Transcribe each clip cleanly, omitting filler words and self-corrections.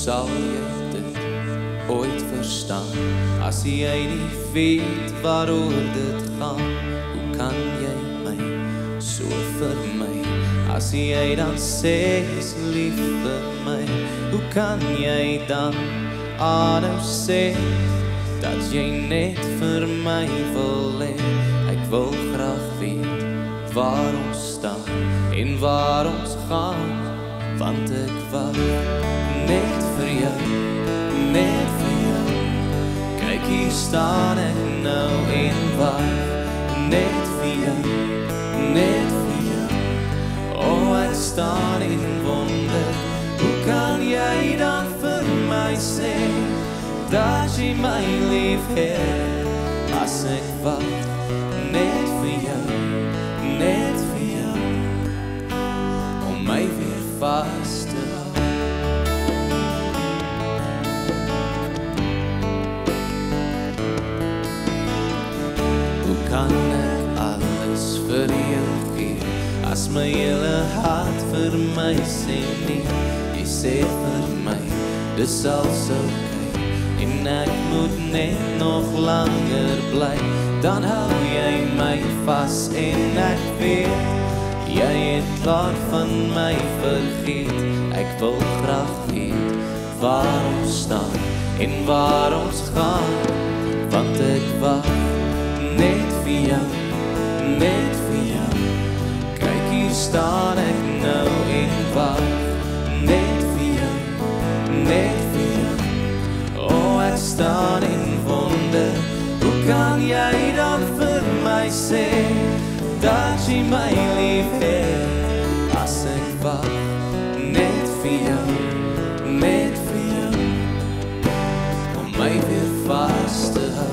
sal jy dit ooit verstaan? As jy nie weet waaroor dit gaan, hoe kan jy my so vermy? As jy dan sê is lief vir my, hoe kan jy dan aanhou sê dat jy net vir my wil hê? Ek wil graag weet waar ons staan en waar ons gaan, want ek wag net vir jou, net vir jou. Kyk, hier staan ek nou en wag net vir jou, net vir jou. Oh, ek staan in wonder, hoe kan jy dan vir my sê dat jy my lief het? As ek wag net vir jou, net vir jou, om my weer vas te hou. Hoe kan ek alles vir jou gee, as my hele hart vir my sê nie? Jy sê vir my, dis als oké, en ek moet net nog langer bly. Dan hou jy my vas en ek weet, jy het klaar van my vergeet. Ek wil graag weet waar ons staan en waar ons gaan, want ek wag net vir jou, net vir jou. Kyk, hier staan ek nou en wag net vir jou, net vir jou. Oh, ek staan in wonder, hoe kan jy dan vir my sê dat jy my lief het? As ek wag net vir jou, net vir jou, om my weer vas te hou.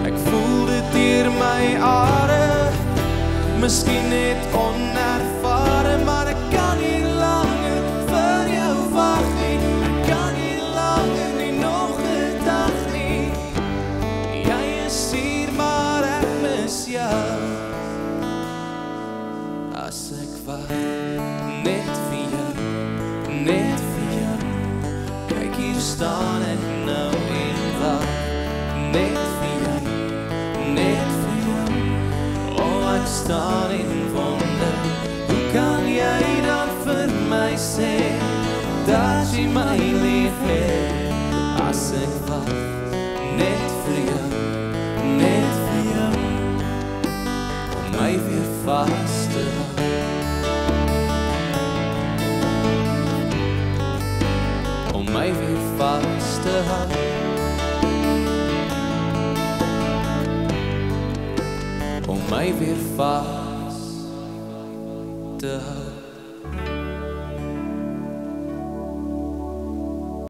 Ek voel dit deur my are, miskien net onervare, maar ek kan nie langer vir jou wag nie. Ek kan nie langer nie, nog 'n dag nie. Jy is hier, maar ek mis jou. As ek wag net vir jou, net vir jou. Kyk, hier staan ek nou en wag net vir jou, net vir jou. Oh, ek staan in wonder, hoe kan jy dan vir my sê dat jy my lief het? As ek wag net vir jou, net vir jou, om my weer vas te hou. Om my weer vas te hou. Om my weer vas te hou.